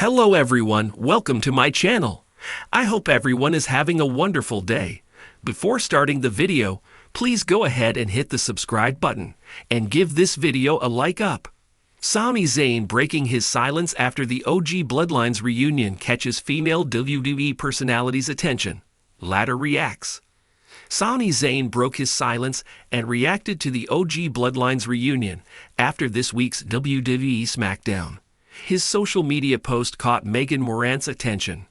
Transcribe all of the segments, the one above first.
Hello everyone, welcome to my channel. I hope everyone is having a wonderful day. Before starting the video, please go ahead and hit the subscribe button and give this video a like up. Sami Zayn breaking his silence after the OG Bloodlines reunion catches female WWE personalities' attention. Latter reacts. Sami Zayn broke his silence and reacted to the OG Bloodlines reunion after this week's WWE SmackDown. His social media post caught Megan Morant's attention.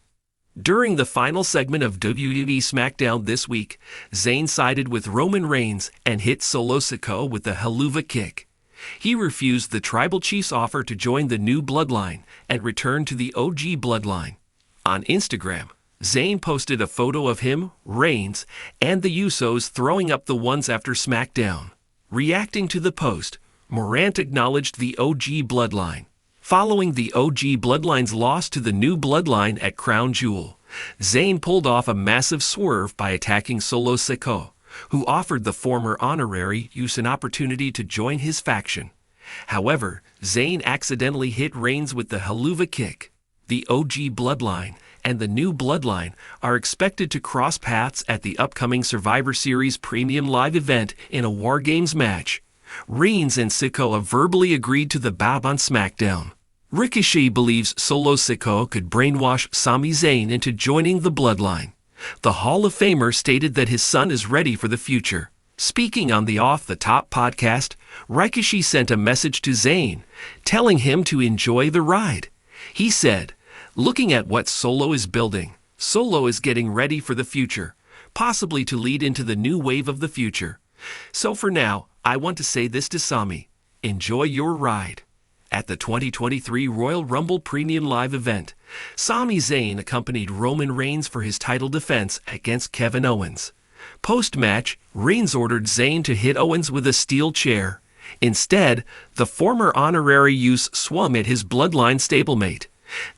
During the final segment of WWE SmackDown this week, Zayn sided with Roman Reigns and hit Solo Sikoa with a Helluva Kick. He refused the Tribal Chief's offer to join the new Bloodline and return to the OG Bloodline. On Instagram, Zayn posted a photo of him, Reigns, and the Usos throwing up the ones after SmackDown. Reacting to the post, Morant acknowledged the OG Bloodline. Following the OG Bloodline's loss to the new Bloodline at Crown Jewel, Zayn pulled off a massive swerve by attacking Solo Sikoa, who offered the former honorary Uso an opportunity to join his faction. However, Zayn accidentally hit Reigns with the Helluva Kick. The OG Bloodline and the new Bloodline are expected to cross paths at the upcoming Survivor Series Premium Live event in a War Games match. Reigns and Sikoa verbally agreed to the bout on SmackDown. Ricochet believes Solo Sikoa could brainwash Sami Zayn into joining the Bloodline. The Hall of Famer stated that his son is ready for the future. Speaking on the Off the Top podcast, Ricochet sent a message to Zayn, telling him to enjoy the ride. He said, "Looking at what Solo is building, Solo is getting ready for the future, possibly to lead into the new wave of the future. So for now, I want to say this to Sami, enjoy your ride." At the 2023 Royal Rumble Premium Live event, Sami Zayn accompanied Roman Reigns for his title defense against Kevin Owens. Post-match, Reigns ordered Zayn to hit Owens with a steel chair. Instead, the former honorary Uso swung at his Bloodline stablemate.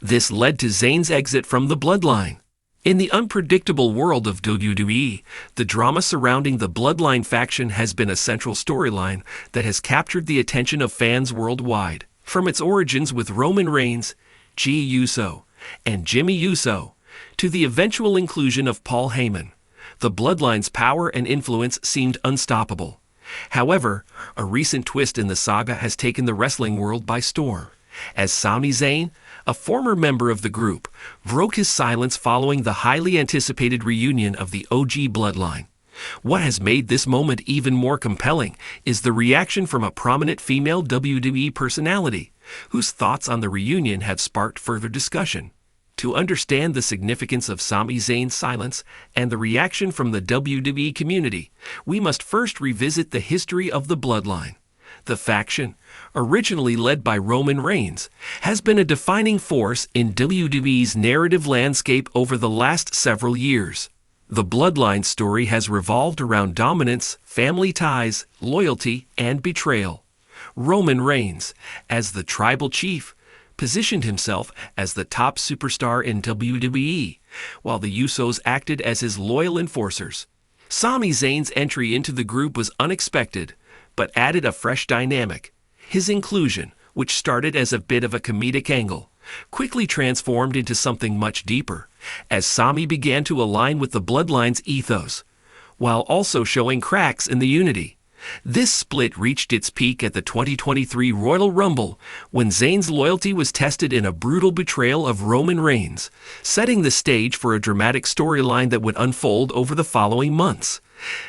This led to Zayn's exit from the Bloodline. In the unpredictable world of WWE, the drama surrounding the Bloodline faction has been a central storyline that has captured the attention of fans worldwide. From its origins with Roman Reigns, Jey Uso, and Jimmy Uso, to the eventual inclusion of Paul Heyman, the Bloodline's power and influence seemed unstoppable. However, a recent twist in the saga has taken the wrestling world by storm, as Sami Zayn, a former member of the group, broke his silence following the highly anticipated reunion of the OG Bloodline. What has made this moment even more compelling is the reaction from a prominent female WWE personality, whose thoughts on the reunion have sparked further discussion. To understand the significance of Sami Zayn's silence and the reaction from the WWE community, we must first revisit the history of the Bloodline. The faction, originally led by Roman Reigns, has been a defining force in WWE's narrative landscape over the last several years. The Bloodline story has revolved around dominance, family ties, loyalty, and betrayal. Roman Reigns, as the Tribal Chief, positioned himself as the top superstar in WWE, while the Usos acted as his loyal enforcers. Sami Zayn's entry into the group was unexpected, but added a fresh dynamic. His inclusion, which started as a bit of a comedic angle, quickly transformed into something much deeper, as Sami began to align with the Bloodline's ethos, while also showing cracks in the unity. This split reached its peak at the 2023 Royal Rumble, when Zayn's loyalty was tested in a brutal betrayal of Roman Reigns, setting the stage for a dramatic storyline that would unfold over the following months.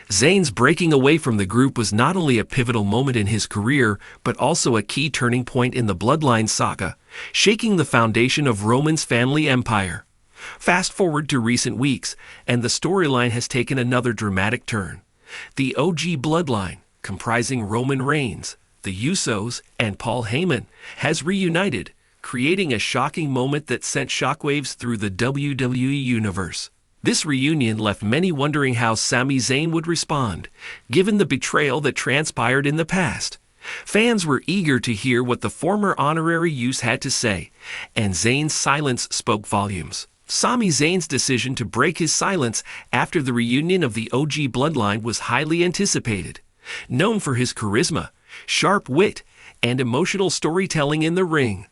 Zayn's breaking away from the group was not only a pivotal moment in his career, but also a key turning point in the Bloodline saga, shaking the foundation of Roman's family empire. Fast forward to recent weeks, and the storyline has taken another dramatic turn. The OG Bloodline, comprising Roman Reigns, the Usos, and Paul Heyman, has reunited, creating a shocking moment that sent shockwaves through the WWE universe. This reunion left many wondering how Sami Zayn would respond, given the betrayal that transpired in the past. Fans were eager to hear what the former honorary Uso had to say, and Zayn's silence spoke volumes. Sami Zayn's decision to break his silence after the reunion of the OG Bloodline was highly anticipated. Known for his charisma, sharp wit, and emotional storytelling in the ring,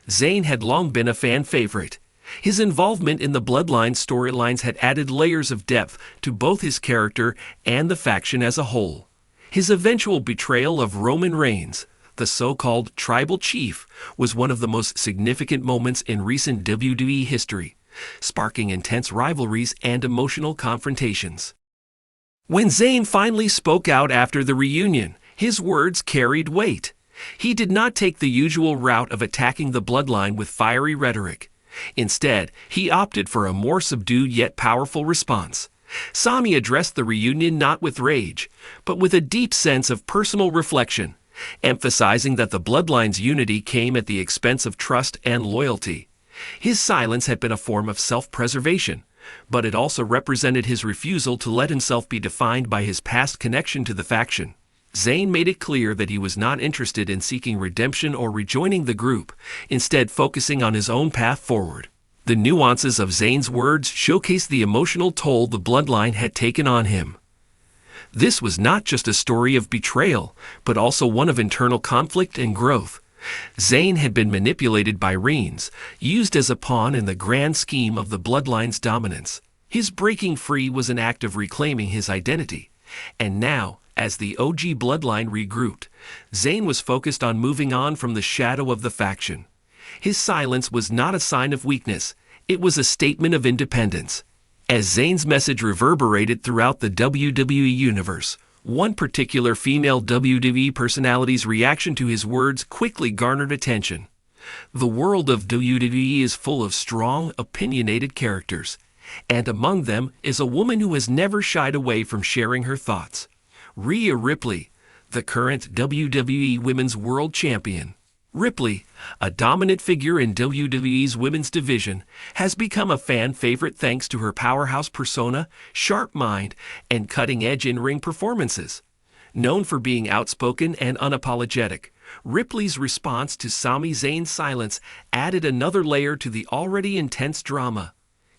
Zayn had long been a fan favorite. His involvement in the Bloodline storylines had added layers of depth to both his character and the faction as a whole. His eventual betrayal of Roman Reigns, the so-called tribal chief, was one of the most significant moments in recent WWE history, sparking intense rivalries and emotional confrontations. When Zayn finally spoke out after the reunion, his words carried weight. He did not take the usual route of attacking the Bloodline with fiery rhetoric. Instead, he opted for a more subdued yet powerful response. Sami addressed the reunion not with rage, but with a deep sense of personal reflection, emphasizing that the Bloodline's unity came at the expense of trust and loyalty. His silence had been a form of self-preservation, but it also represented his refusal to let himself be defined by his past connection to the faction. Zayn made it clear that he was not interested in seeking redemption or rejoining the group, instead focusing on his own path forward. The nuances of Zayn's words showcased the emotional toll the Bloodline had taken on him. This was not just a story of betrayal, but also one of internal conflict and growth. Zayn had been manipulated by Reigns, used as a pawn in the grand scheme of the Bloodline's dominance. His breaking free was an act of reclaiming his identity. And now, as the OG Bloodline regrouped, Zayn was focused on moving on from the shadow of the faction. His silence was not a sign of weakness, it was a statement of independence. As Zayn's message reverberated throughout the WWE universe, one particular female WWE personality's reaction to his words quickly garnered attention. The world of WWE is full of strong, opinionated characters, and among them is a woman who has never shied away from sharing her thoughts. Rhea Ripley, the current WWE Women's World Champion. Ripley, a dominant figure in WWE's women's division, has become a fan favorite thanks to her powerhouse persona, sharp mind, and cutting-edge in-ring performances. Known for being outspoken and unapologetic, Ripley's response to Sami Zayn's silence added another layer to the already intense drama.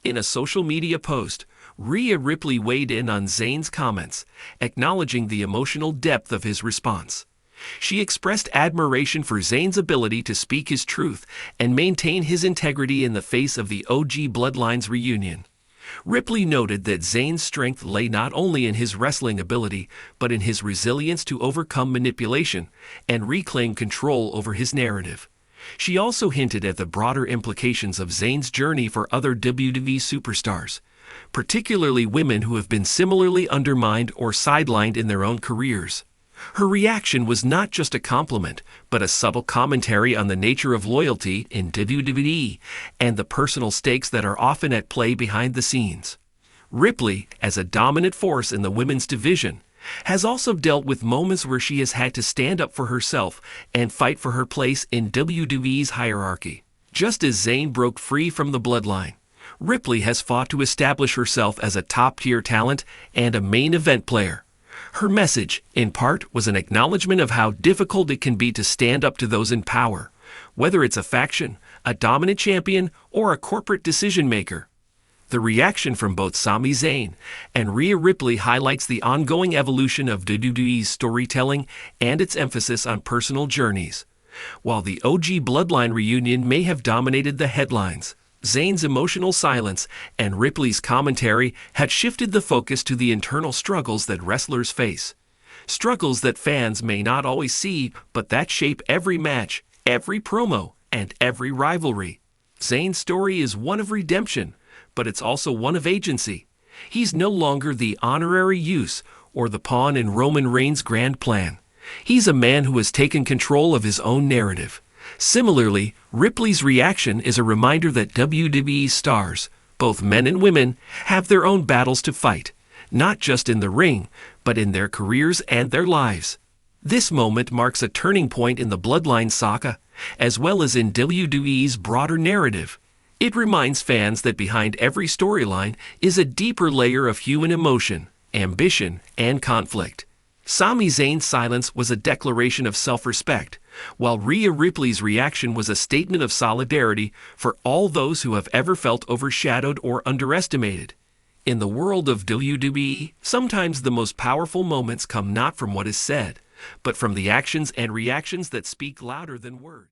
In a social media post, Rhea Ripley weighed in on Zayn's comments, acknowledging the emotional depth of his response. She expressed admiration for Zayn's ability to speak his truth and maintain his integrity in the face of the OG Bloodline's reunion. Ripley noted that Zayn's strength lay not only in his wrestling ability, but in his resilience to overcome manipulation and reclaim control over his narrative. She also hinted at the broader implications of Zayn's journey for other WWE superstars, particularly women who have been similarly undermined or sidelined in their own careers. Her reaction was not just a compliment, but a subtle commentary on the nature of loyalty in WWE and the personal stakes that are often at play behind the scenes. Ripley, as a dominant force in the women's division, has also dealt with moments where she has had to stand up for herself and fight for her place in WWE's hierarchy. Just as Zayn broke free from the Bloodline, Ripley has fought to establish herself as a top-tier talent and a main event player. Her message, in part, was an acknowledgement of how difficult it can be to stand up to those in power, whether it's a faction, a dominant champion, or a corporate decision-maker. The reaction from both Sami Zayn and Rhea Ripley highlights the ongoing evolution of WWE's storytelling and its emphasis on personal journeys. While the OG Bloodline reunion may have dominated the headlines, Zayn's emotional silence and Ripley's commentary had shifted the focus to the internal struggles that wrestlers face. Struggles that fans may not always see, but that shape every match, every promo, and every rivalry. Zayn's story is one of redemption, but it's also one of agency. He's no longer the honorary use or the pawn in Roman Reigns' grand plan. He's a man who has taken control of his own narrative. Similarly, Ripley's reaction is a reminder that WWE stars, both men and women, have their own battles to fight, not just in the ring, but in their careers and their lives. This moment marks a turning point in the Bloodline saga, as well as in WWE's broader narrative. It reminds fans that behind every storyline is a deeper layer of human emotion, ambition, and conflict. Sami Zayn's silence was a declaration of self-respect, while Rhea Ripley's reaction was a statement of solidarity for all those who have ever felt overshadowed or underestimated. In the world of WWE, sometimes the most powerful moments come not from what is said, but from the actions and reactions that speak louder than words.